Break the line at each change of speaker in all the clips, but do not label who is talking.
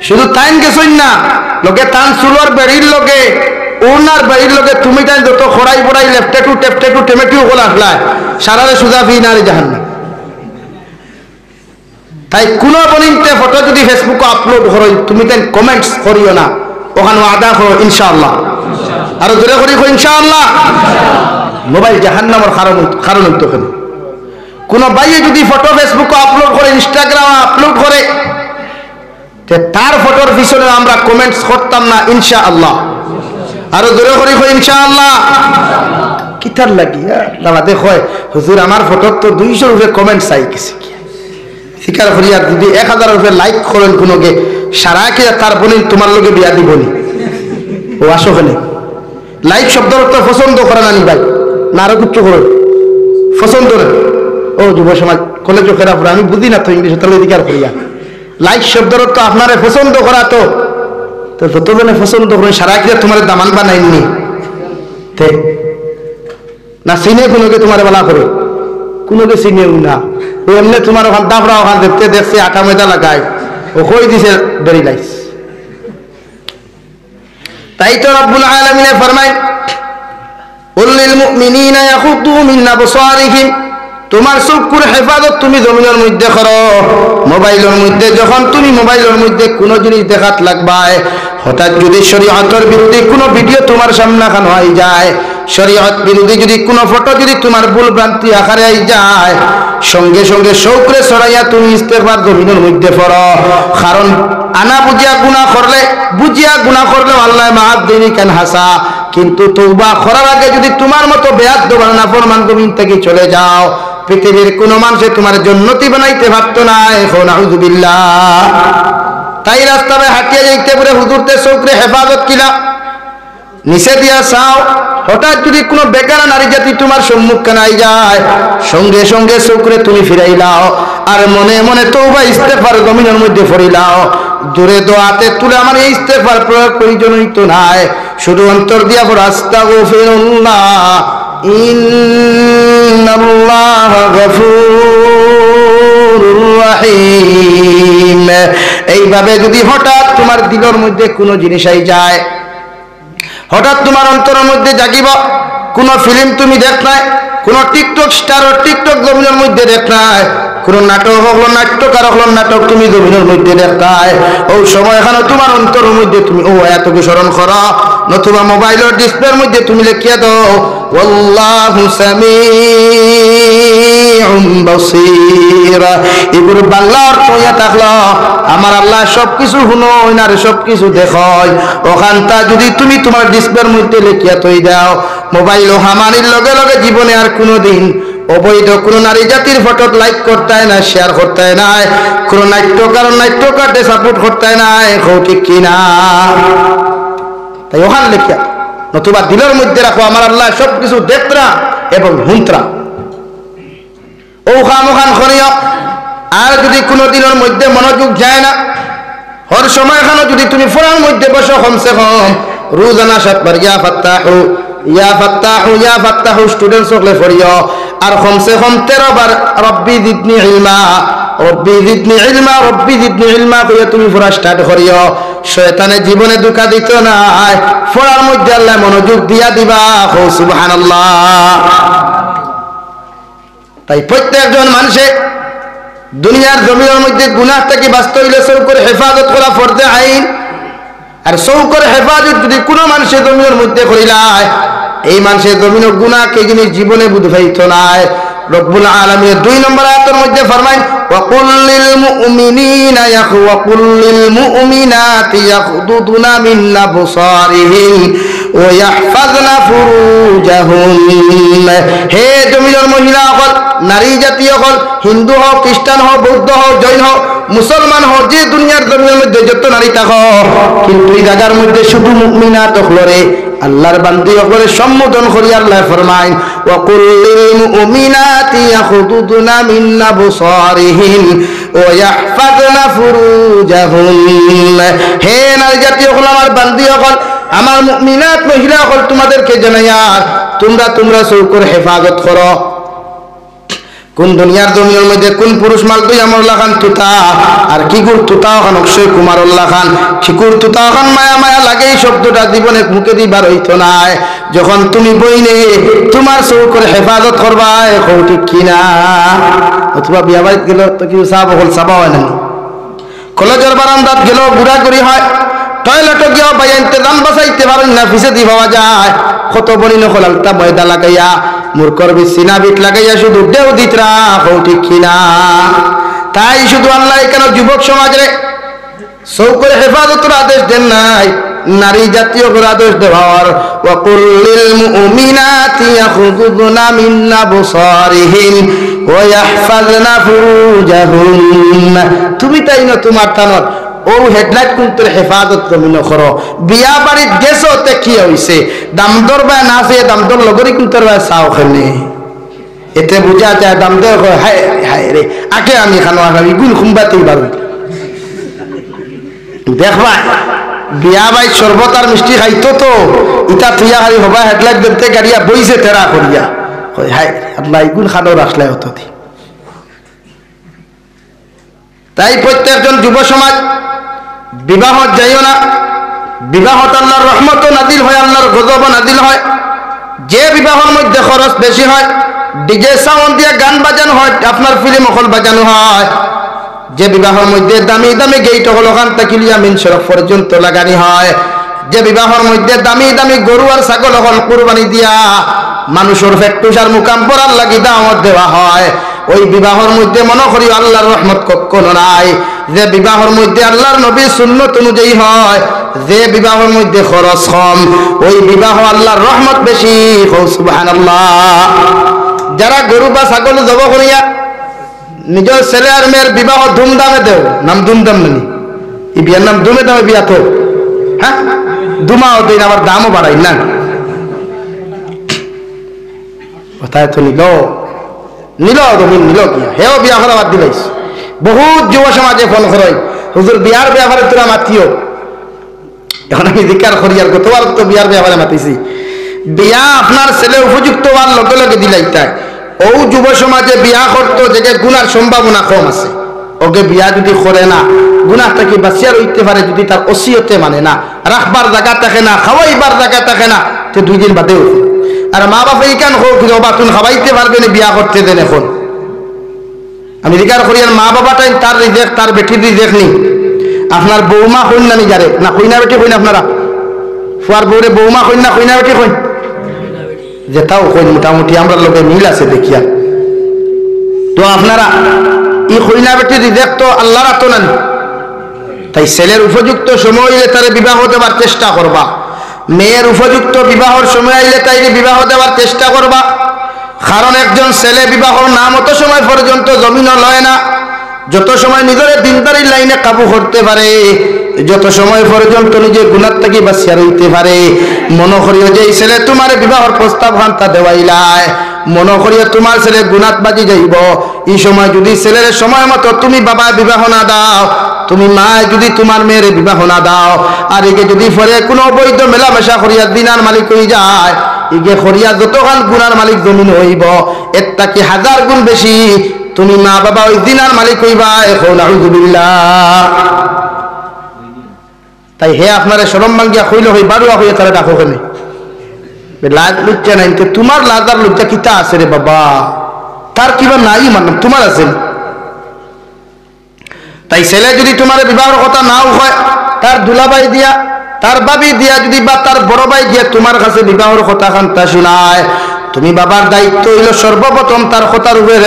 শুধু তাইন গেছই না লগে তান চুলোর বেড়ির লগে ওনার বেড়ির লগে তুমি তাই যত খড়াই পড়াই লেফটেটু টেপটেটু টেমেটিও হল আসলায় সারারে সুজা ফি নারী জাহান্নাম। তাই কোন বনিতে ফটো যদি ফেসবুকে আপলোড করো তুমি তাই কমেন্টস করিও না, ওখানে আদা করো ইনশাআল্লাহ। আর জোরে করি ইনশাআল্লাহ। মোবাইল জাহান্নামের কারণ হইতো কেন? কোন ভাইয়ে যদি ফটো ফেসবুকে আপলোড করে, ইনস্টাগ্রামে আপলোড করে, তার ফটোর পিছনে আমরা কমেন্টস করতাম না ইনশাআল্লাহ। আর জোরে করি ইনশাআল্লাহ। কিতার লাগি দাদা দেখো হুজুর আমার ফটো তো 200 রুপে কমেন্ট চাই গেছে, স্বীকার করি আর যদি 1000 রুপে লাইক করেন কোনোকে সারা কি তার বোন তোমার লোকে বিয়া দিবনি। ও আসো খানে লাইক শব্দ তো পছন্দ করে না নি ভাই, না আরো কিছু করে পছন্দ না। ও যুব সমাজ কলেজ খেরা পড়ে আমি বুঝি না তো ইংলিশ তাহলে অধিকার করিয়া লাইক শব্দ তো আপনারে পছন্দ করা তো যতজনে পছন্দ করেন সারা কি তোমার দামান বানাইনি না চিনে কোনোকে তোমার বেলা করে কোনোকে চিনেও না। ও এমনি তোমার ওখান দাফরা ওখান দেখতে দেখছে আটা ময়দা লাগায় ও কই দিছে বেরি লাইস। তাই তো রব্বুল আলামিন ফরমায় কুল লিল মুমিনিনা ইয়াগুদ্দু মিন আবসারিহিম, তোমার চক্ষুর হেফাজত তুমি জমিনের মধ্যে করো। মোবাইলের মধ্যে যখন তুমি মোবাইলের মধ্যে কোনো জিনিস দেখাত লাগবায়, হঠাৎ যদি শরীয়তের বিরুদ্ধে কোনো ভিডিও তোমার সামনে খান হয়ে যায়, শরীয়ত বিরোধী যদি কোনো ফটো যদি তোমার ভুল ভ্রান্তি আকারে আই যায়, সঙ্গে সঙ্গে শৌকরে ছড়াইয়া তুমি ইস্তেগফার জমিনের মধ্যে পড়ো। কারণ আনা বুঝিয়া গুনাহ করলে আল্লাহ মাফ দেনি কেন হাসা, কিন্তু তওবা করার আগে যদি তোমার মতো বেয়াদব নাফরমান জমিন থেকে চলে যাও, পৃথিবীর কোনো মানুষে তোমার জান্নাতি বানাইতে পারতো না। এখন আউযুবিল্লাহ। তাই রাস্তায় হাঁটিয়ে যাইতে পারে হুজুরতে চৌকরে হেফাজত কিলা নিচে দিয়া চাও, হঠাৎ যদি কোনো বেকার নারী জাতি তোমার সম্মুখে নাই যায়, সঙ্গে সঙ্গে চৌকরে তুমি ফিরাইলাও আর মনে মনে তওবা ইস্তেগফার জমিনের মধ্যে পড়িলাও। জোরে দোয়াতে তুলে আমার এই ইস্তেগফার প্রয়োগ প্রয়োজনই তো নাই, শুধু অন্তর দিয়া পড়ো আস্তাগফিরুল্লাহ ইন্নাল্লাহ গফুরুর রহিম। এইভাবে যদি হঠাৎ তোমার দিলের মধ্যে কোনো জিনিস আই যায়, হঠাৎ তোমার অন্তরের মধ্যে জাগিব কোনো ফিল্ম তুমি দেখ নাই, কোন টিকটক স্টার টিকটক জমিনের মধ্যে দেখ নাই, কোন নাটক হলো নাট্যকার হলো নাটক তুমি জমিনের মধ্যে দেখ নাই, ওই সময় এখানে তোমার অন্তরের মধ্যে তুমি ও এতকে স্মরণ করো, নতুবা মোবাইলের ডিসপ্লের মধ্যে তুমি লিখিয়ে দাও ওয়াল্লাহু সামিউম বাসীর। এগুলো বাংলা অর্থ হইয়া থাকলো আমার আল্লাহ সবকিছু শুনো না সবকিছু দেখয়। ওখানটা যদি তুমি তোমার ডিসপ্লের মধ্যে লিখিয়া তৈ দাও, মোবাইল হামানির লগে লগে জীবনে আর কোনোদিন অবৈধ কোন নারী জাতির ফটো লাইক করতে না, শেয়ার করতে নাই, কোন নাট্যকারকে সাপোর্ট করতে নাই, ঠিক কিনা? তাই ওখান লিখিয়া নতুবা দিলের মধ্যে রাখো আমার আল্লাহ সবকিছু দেখরা এবং হুন্তরা ওখান করিও। আর যদি কোনো দিনের মধ্যে মনোযোগ যায় না, হর সময় এখানে যদি তুমি ফোনের মধ্যে বসো কমসে কম রোজানা 7 বার ইয়া ফাত্তাহু ইয়া ফাত্তাহু ইয়া ফাত্তাহু স্টুডেন্ট সকলে পড়িও, আর কমসে কম 13 বার রব্বি জিদনি ইলমা রব্বি জিদনি ইলমা রব্বি জিদনি ইলমা কইয়া তুমি পড়া স্টার্ট করিও। শয়তানে জীবনে ধোঁকা দিত না, পড়ার মধ্যে আল্লাহ মনোযোগ দিয়া দিবা। সুবহানাল্লাহ। তাই প্রত্যেকজন মানুষে দুনিয়ার জমিনের মধ্যে গুনাহ থেকে বাঁচতে হইলে চৌকর হেফাজত করা ফরজে আইন। আর চৌকর হেফাজত যদি কোনো মানুষের জমিনের মধ্যে করিলায়, এই মানুষের জমিনের গুনাহ কে জিনিস জীবনে বুঝ পাইত নাই। রব্বুল আলামিন 2 নম্বর আয়াতের মধ্যে ফরমায় ওয়াকুল লিল মুমিনিনা ওয়াকুল লিল মুমিনাতি ইয়াগুদুনা মিন আবসারিহিম ওয়া ইয়াহফাজনা ফুরুজাহুম। হে জমিনের মহিলা হল, নারী জাতীয় হল, হিন্দু হোক, খ্রিস্টান হোক, বৌদ্ধ হোক, জৈন হোক, মুসলমান হোক, যে দুনিয়ার জমিনের মধ্যে যত নারী থাকো, কিন্তু এই জায়গার মধ্যে শুধু মুমিনাত হলরে আল্লাহর বান্দি হলরে সম্বোধন করি আল্লাহ ফরমায় ওয়াকুল লিল মুমিনাতি ইয়াগুদুনা মিন আবসারিহিম ওয়া ইয়াহফাজনা ফুরুজাহুম। হে নারী জাতীয় হল, আমার বান্দি হল, আমার মুমিনাত মহিলা হল, তোমাদেরকে জানাইয়া তোমরা চৌকর হেফাজত করো। কোন দুনিয়ার জমিনের মধ্যে কোন পুরুষ মাল তুই আমরুল্লাহ খান তুতা আর কি গুর তুতা খান অক্ষয় কুমারুল্লাহ খান শিকুর তুতা খান মায়া মায়া লাগে এই শব্দটা জীবনে মুখে দিবার হইতো নাই যখন তুমি বইনে তোমার চৌকর হেফাজত করবা এখন ঠিক কিনা অথবা বিয়া বাড়িতে গেল তো কিছু চাহ বকল চাবা হয় না কলেজের বারান্দাত গেল ঘুরা ঘুরি হয় টয়লেটে গিয়েও ভাই ইন্তজাম বাঁচাইতে পারেন না ফিসে দি পাওয়া যায় কত বলি নকল আলতা ময়দা লাগাইয়া মূর্খর বিছিনা বিট লাগাইয়া শুধু দেও দিতরা হও ঠিক কিনা তাই শুধু আল্লাহ কেন যুবক সমাজে চৌকর হেফাজতের আদেশ দেন নাই নারী জাতীয় আদেশ দেওয়ার ওয়াকুল লিল মুমিনাতি ইয়াখুযুনা মিন আবসারিহিম ওয়া ইয়াহফাযনা ফুরুজাহুন্না তুমি তাই না তোমার তানত ও হেডলাইট কুন্তর হেফাজত তুমি নকরো বিয়া বাড়িত গেছো তে কি হইছে দামদর বা না আছে দামদর লগরি কুন্তর বা চাও খেলে এতে বুঝা যায় দামদর হায় হায় রে আগে আমি খানো আগামী গুণ খুমবাতেই পারবি দেখবা বিয়া বাই শরবত আর মিষ্টি খাইতো তো ইটা তুইয়া খালি হবা হেডলাইট দেখতে গাড়িয়া বইছে তেরা করিয়া হায় আল্লাহ গুণ খানো রাখলে হতো দি তাই প্রত্যেকজন যুব সমাজ বিবাহত যাইও না বিবাহত আল্লাহর রহমত নাজিল হয় আল্লাহর গজব নাজিল হয় যে বিবাহের মধ্যে খরচ বেশি হয় ডিজে সাউন্ড দিয়ে গান বাজানো হয় আপনার ফিল্ম হল বাজানো হয় যে বিবাহের মধ্যে দামি দামি গেট হল ওখান থেকে মিন শরফ পর্যন্ত লাগানি হয় যে বিবাহের মধ্যে দামি দামি গরু আর ছাগল হল কুরবানি দিয়া মানুষের ফেটুসার মুকাম পড়ার লাগি দাওয়াত দেওয়া হয় ওই বিবাহের মধ্যে মনে করি আল্লাহর রহমত কখনো নাই যে বিবাহের মধ্যে আল্লাহর নবীর সুন্নত অনুযায়ী হয় যে বিবাহের মধ্যে খরচ কম ওই বিবাহ আল্লাহর রহমত বেশি সুবহানাল্লাহ যারা গরু বা ছাগল জব করিয়া নিজের ছেলে আর মেয়ের বিবাহ ধুমধামে দেও নাম ধুমধাম নানি এই বিয়ার নাম ধুমে দামে বিয়া তো হ্যাঁ ধুমাও দিন আবার দামও বাড়াই না কোথায় তো নিল তুমি নিল কি হেও বিয়া করা বাদ দিলাইস বহুত যুব সমাজে ফোন করই হুজুর বিয়ার ব্যাপারে তোরা মাতিও এখন আমি জিকার করি আর গতবার তো বিয়ার ব্যাপারে মাতিছি বিয়া আপনার ছেলে উপযুক্ত হওয়ার লগে লগে দিলাইতাই ও যুব সমাজে বিয়া করতো যে গুনার সম্ভাবনা কম আছে ওকে বিয়া যদি করে না গুনাহ থেকে বাঁচিয়া রইতে পারে যদি তার ওসিয়তে মানে না রাখবার জায়গা থাকে না খাওয়াইবার জায়গা থাকে না তো 2 দিন বাদেও আর মা বাবা কেন হোক বাবা তুমি খাওয়াইতে পারবে না বিয়া করতে দেন এখন আমি জিকার করি আর মা বাবাটাই তার রিজেক্ট তার বেটির রিজেক্ট নেই আপনার বৌমা হইন না নিজারে না কইনা বেটি হইন আপনারা ফুয়ার বউরে বৌমা হইন না কইনা বেটি হইন যেটাও হইন মোটামুটি আমরা লোকের মিল আছে দেখিয়া তো আপনারা এই কইনা বেটির রিজেক্ট তো আল্লাহর তো নেন তাই ছেলের উপযুক্ত সময় হইলে তার বিবাহ দেওয়ার চেষ্টা করবা মেয়ের উপযুক্ত বিবাহর সময় আইলে তাই বিবাহ দেওয়ার চেষ্টা করবা কারণ একজন ছেলে বিবাহর নাম অত সময় পর্যন্ত জমিন লয় না যত সময় নিজের দিনদারির লাইনে কাবু করতে পারে যত সময় পর্যন্ত নিজের গুনাহ থেকে বাঁচিয়া রইতে পারে মনে করিও যে এই ছেলে তোমার বিবাহর প্রস্তাব হান্তা দেওয়াইলাই মনে করিও তোমার ছেলে গুনাত বাজি যাইব এই সময় যদি ছেলের সময় মতো তুমি বাবা বিবাহ না দাও তুমি মা যদি তোমার মেয়ের বিবাহ না দাও আর একে যদি পরে কোনো অবৈধ মেলামেশা করিয়া দিনার মালিক হয়ে যায় একে করিয়া যতখান গুনার মালিক জমিন হইব এর থেকে 1000 গুণ বেশি তুমি মা বাবা ওই দিনার মালিক হইবা এখন আউযুবিল্লাহ তাই হে আপনারা শরম ভাঙ্গিয়া কইল হই বাড়ুয়া হইয়া তারা ডাকো কেন লাজ লজ্জা নাই তো তোমার লাজার লজ্জা কিতা আছে রে বাবা তার কিবা নাই মানে তোমার আছে তাই ছেলে যদি তোমার বিবাহের কথা নাও হয় তার দুলাভাই দিয়া তার বাবি দিয়া যদি বা তার বড় ভাই দিয়া তোমার কাছে বিবাহের কথা কান্তা শোনায় তুমি বাবার দায়িত্ব হইল সর্বপ্রথম তার কথার উপরে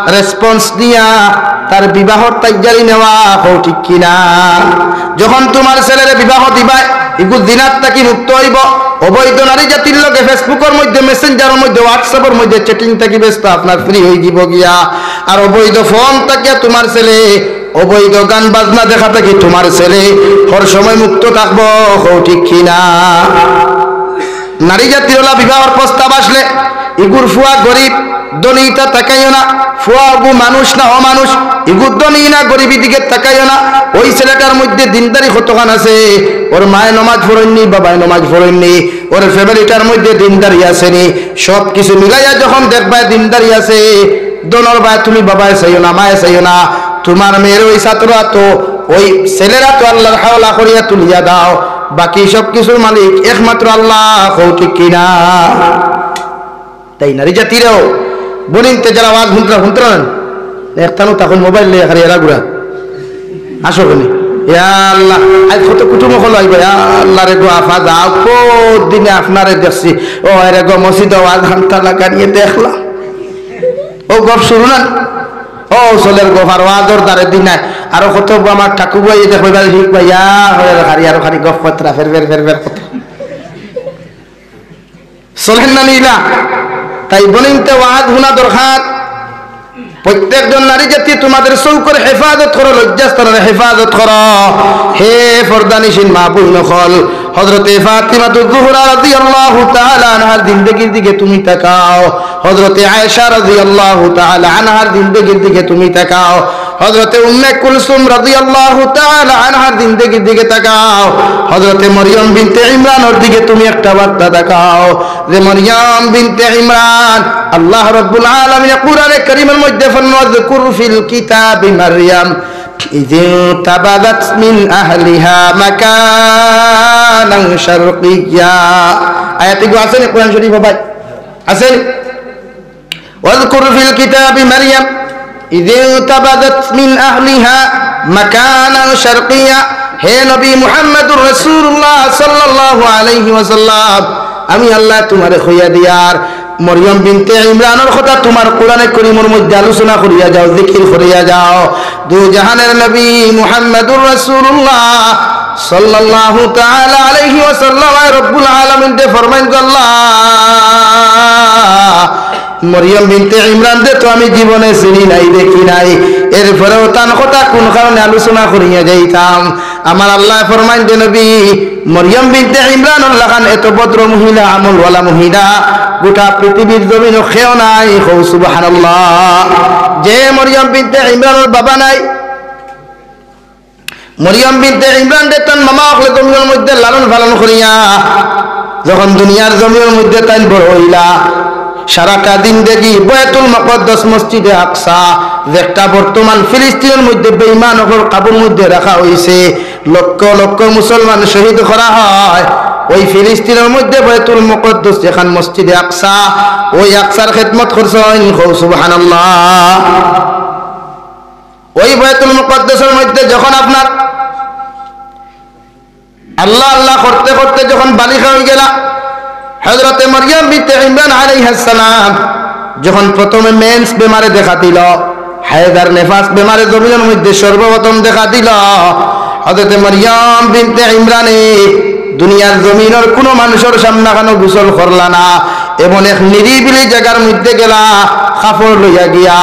রেসপন্স দিয়া তার বিবাহর তাইজারি নেওয়া হও ঠিক কিনা যখন তোমার ছেলের বিবাহ দিবা এগুলো দিনাত থাকি মুক্ত হইব অবৈধ নারী জাতির লগে ফেসবুকের মধ্যে মেসেঞ্জারের মধ্যে হোয়াটসঅ্যাপের মধ্যে চ্যাটিং থাকি ব্যস্ত আপনার ফ্রি হয়ে যাব গিয়া আর অবৈধ ফোন থাকিয়া তোমার ছেলে অবৈধ গান বাজনা দেখা থাকি তোমার ছেলে হর সময় মুক্ত থাকবো হও ঠিক কিনা নারী জাতির বিবাহের প্রস্তাব আসলে ইগুর ফুয়া গরিব দনিটা তাকাইও না, ফুয়া গু মানুষ না অমানুষ, ইগুর দনি না গরিবি দিকে তাকাইও না। ওই ছেলেটার মধ্যে দিনদারি কতখান আছে, ওর মায়ে নমাজ পড়েননি, বাবায় নমাজ পড়েননি, ওর ফ্যামিলিটার মধ্যে দিনদারি আসেনি, সব কিছু মিলাইয়া যখন দেখবা দিনদারি আছে, দোনোর ভাই তুমি বাবায় চাইও না, মায়ে চাইও না, তোমার মেয়ের ওই ছাত্ররা তো ওই ছেলেরা তো আল্লাহর হাওলা করিয়া তুলিয়া দাও, বাকি সব কিছুর মালিক একমাত্র আল্লাহ। কও ঠিক কিনা? তাই নারী জাতিরাও বনিনতে যারা আওয়াজ হুন্তরান একটানো তখন মোবাইল নিয়ে হারিয়ে রাগুরা আসো বলি আল্লাহ আজ কত কুটুম হলো আইব আল্লাহ রে গো আফা যাও কত দিনে আপনারে দেখছি ও রে গো মসজিদ আওয়াজ ঘন্টা লাগানিয়ে দেখলাম ও গপ শুরু না ও চলের গোফার ওয়াজর দারে দিন নাই আরো কত আমার ঠাকুর ভাই দেখো ভাই ঠিক ভাইয়া হয়ে হারি আরো খালি গপ পত্রা ফের কথা চলেন না নিলা। তাই বলিনতে ওয়াজ হুনা দরকার। প্রত্যেকজন নারী জাতি তোমাদের চৌকর হেফাজত করো, লজ্জাস্থানের হেফাজত করো। হে পর্দানিসীন মা বোন নকল, হযরতে ফাতিমাতুজ জোহরা রাদিয়াল্লাহু তাআলা আনহার জিন্দেগির দিকে তুমি তাকাও, হযরতে আয়েশা রাদিয়াল্লাহু তাআলা আনহার জিন্দেগির দিকে তুমি তাকাও, হযরতে উম্মে কুলসুম রাদিয়াল্লাহু তাআলা আনহার জিন্দেগির দিকে তাকাও, হযরতে মরিয়ম বিনতে ইমরানের দিকে তুমি একটা বার্তা তাকাও যে মরিয়ম বিনতে ইমরান আল্লাহ রাব্বুল আলামিন কুরআনে কারীমের মধ্যে ফাযকুর ফিল কিতাবি মারইয়াম إذ انتبذت من أهلها مكانا شرقيا آياتي قو أسني قرآن شريف باي أسني واذكر في الكتاب مريم إذ انتبذت من أهلها مكانا شرقيا হে নবী মুহাম্মদুর রাসূলুল্লাহ সাল্লাল্লাহু আলাইহি ওয়াসাল্লাম আমি আল্লাহ তোমারে কইয়া দিয়ার মরিয়ম বিনতে ইমরানের কথা তোমার কোরআনে কারীমের মধ্যে আলোচনা করিয়া যাও, জিকির করিয়া যাও। দু জাহানের নবী মুহাম্মদুর রাসূলুল্লাহ সাল্লাল্লাহু তাআলা আলাইহি ওয়াসাল্লাম রব্বুল আলামিন দে ফরমান আল্লাহ মরিয়ম বিনতে ইমরান দে তো আমি জীবনে চিনি নাই, দেখি নাই, এরপরেও তার কথা কোন কারণে আলোচনা করিয়া যাইতাম। আমার আল্লাহ ফরমান দে নবী মরিয়ম বিনতে ইমরান খান এত ভদ্র মহিলা, আমলওয়ালা মহিলা গোটা পৃথিবীর জমিনে কেউ নাই। কও সুবহানাল্লাহ। যে মরিয়ম বিনতে ইমরানের বাবা নাই, মরিয়ম বিনতে ইমরান দে তার মামা হলে জমিনের মধ্যে লালন পালন করিয়া যখন দুনিয়ার জমিনের মধ্যে তাই বড় হইলা, সারাটা দিন দেখি বাইতুল মুকদ্দাস মসজিদে আকসা যেটা বর্তমান ফিলিস্তিনের মধ্যে বেঈমানদের কাবুর মধ্যে রাখা হয়েছে, লক্ষ লক্ষ মুসলমান শহীদ করা হয়। ওই ফিলিস্তিনের মধ্যে বাইতুল মুকদ্দাস যেখান মসজিদে আকসা, ওই আকসার খেদমত করছেন। সুবহানাল্লাহ। ওই বাইতুল মুকদ্দাসের মধ্যে যখন আপনার আল্লাহ আল্লাহ করতে করতে যখন বালিকা হয়ে গেলা, হযরতে মরিয়ম বিনতে ইমরান আলাইহিস সালাম যখন প্রথমে মেন্স বেমারে দেখা দিল, হায়দার নেফাস বেমারে জমিনের মধ্যে সর্বপ্রথম দেখা দিল, হযরতে মরিয়ম বিনতে ইমরানে দুনিয়ার জমিনের কোনো মানুষের সামনে কেন গোসল করলা না, এমন এক নিরিবিলি জায়গার মধ্যে গেলা, কাপড় লইয়া গিয়া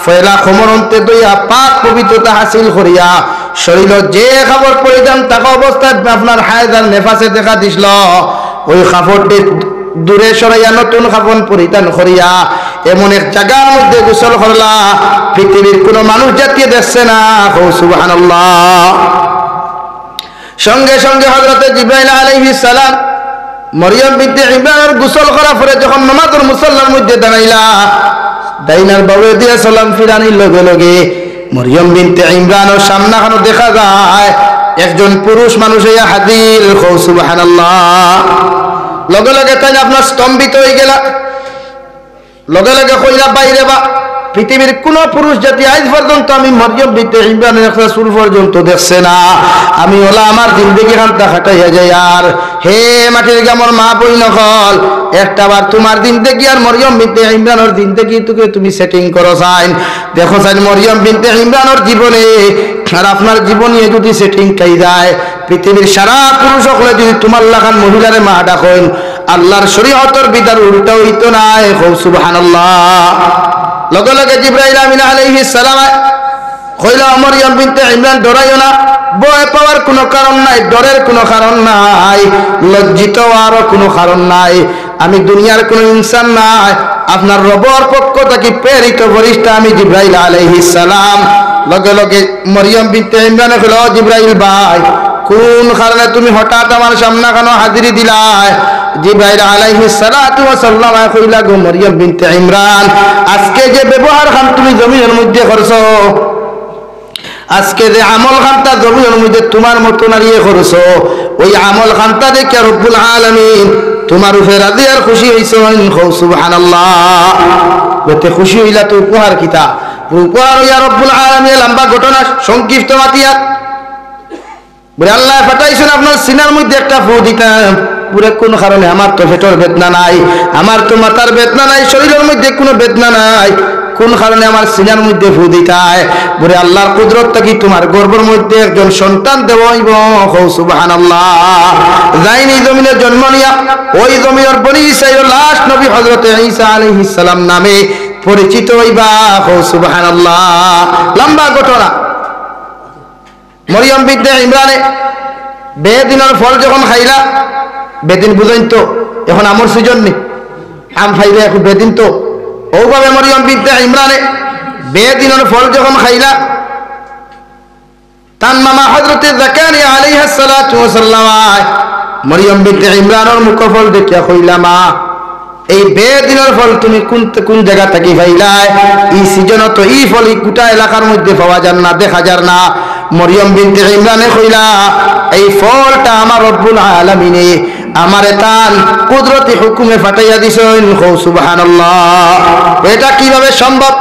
ফয়লা খমরন্তে দইয়া পাক পবিত্রতা হাসিল করিয়া শরীর যে কাপড় পরিধান থাকা অবস্থায় আপনার হায়দার নেফাসে দেখা দিছিল, ওই কাপড়টি দূরে সরাইয়া নতুন কাপড় পরিধান করিয়া এমন এক জায়গার মধ্যে গোসল করলা পৃথিবীর কোনো মানুষ জাতীয় দেখছে না। সুবহানাল্লাহ। সঙ্গে সঙ্গে হযরতে জিবরাইল আলাইহিস সালাম মরিয়ম বিনতে ইমরানের গোসল করার পরে যখন নামাজের মুসাল্লার মধ্যে দাঁড়াইলা, দাইনার বাবু দিয়ে সালাম ফিরানির লগে লগে মরিয়ম বিনতে ইমরানের সামনাখানো দেখা যায় একজন পুরুষ মানুষ হইয়া হাজির। সুবহানাল্লাহ। লগে লগে তাই আপনার স্তম্ভিত হয়ে গেলা, লগে লগে কইলা বাইরে বা পৃথিবীর কোন পুরুষ জাতি আজ পর্যন্ত আমি মরিয়ম বিনতে ইমরানের একটা চুল পর্যন্ত দেখছে না, আমি ওলা আমার জিন্দেগি খানটা খাটাইয়া যাই। আর হে মাটির গ্রামের মা বই নকল, একটা বার তোমার জিন্দেগি আর মরিয়ম বিনতে ইমরানের জিন্দেগি তোকে তুমি সেটিং করো চাইন, দেখো চাইন মরিয়ম বিনতে ইমরানের জীবনে আর আপনার জীবনে যদি সেটিং খাই যায়, পৃথিবীর সারা পুরুষ সকলে যদি তোমার লাগান মহিলারে মা ডাকেন, আল্লাহর শরীয়তের বিধান উল্টা হইতো না। সুবহানাল্লাহ। লগে লগে জিবরাইল আমিন আলাইহিস সালাম কইলা মরিয়ম বিনতে ইমরান ডরাইও না, ভয় পাওয়ার কোনো কারণ নাই, ডরের কোনো কারণ নাই, লজ্জিত হওয়ারও কোনো কারণ নাই। আমি দুনিয়ার কোনো ইনসান নাই, আপনার রবের পক্ষ থেকে প্রেরিত ফেরেশতা আমি জিবরাইল আলাইহিস সালাম। লগে লগে মরিয়ম বিনতে ইমরান কইল, জিবরাইল ভাই কোন কারণে তুমি হঠাৎ আমার সামনে কেন হাজিরি দিলাই? জিবরাইল আলাইহিস সালাতু ওয়া সাল্লাম কইলা, গো মরিয়ম বিনতে ইমরান, আজকে যে ব্যবহার খান তুমি জমিনের মধ্যে করছো, আজকে যে আমল খানটা জমিনের মধ্যে তোমার মতো নারিয়ে করছো, ওই আমল খানটা দেখে রব্বুল আলামিন তোমার উপরে রাজি আর খুশি হইছেন। সুবহানাল্লাহ। বলতে খুশি হইলা তো উপহার কিতা? উপহার হইয়া রব্বুল আলামিন লম্বা ঘটনা সংক্ষিপ্ত মাতিয়া বলে, আল্লাহ পাঠাইছেন আপনার সিনার মধ্যে একটা ফু দিতাম। পুরো কোন কারণে? আমার তো পেটের বেদনা নাই, আমার তো মাথার বেদনা নাই, শরীরের মধ্যে কোনো বেদনা নাই, কোন কারণে আমার সিনার মধ্যে ফু দিতায়? বলে আল্লাহর কুদরত থেকে তোমার গর্ভের মধ্যে একজন সন্তান দেওয়া হইব। সুবহানাল্লাহ। যাইনি জমিনে জন্ম নিয়া ওই জমিনের বনি ইসরাইল লাস্ট নবী হযরত ঈসা আলাইহিস সালাম নামে পরিচিত হইবা। সুবহানাল্লাহ। লম্বা ঘটনা। মরিয়ম বিনতে ইমরানে বেদিনের ফল যখন খাইলা, বেদিন বুঝেন তো এখন আমর সিজন নেই, আম খাইলে এখন বেদিন তো ওভাবে মরিয়ম বিনতে ইমরানে বেদিনের ফল যখন খাইলা, তার মামা হযরতে যাকারিয়া আলাইহিস সালাতু ওয়া সাল্লাম মরিয়ম বিনতে ইমরানের মুখফল দেখিয়া কইলা, মা এই বেদিনের ফল তুমি কোন জায়গা থেকে পাইলাই? এই সিজনে তো এই ফল এই গোটা এলাকার মধ্যে পাওয়া যায় না, দেখা যায় না। মরিয়ম বিনতে ইমরানে কইলা, এই ফলটা আমার রব্বুল আলামিনে আমারে তান কুদরতি হুকুমে ফাটাইয়া দিছেন। সুবহানাল্লাহ। এটা কিভাবে সম্ভব?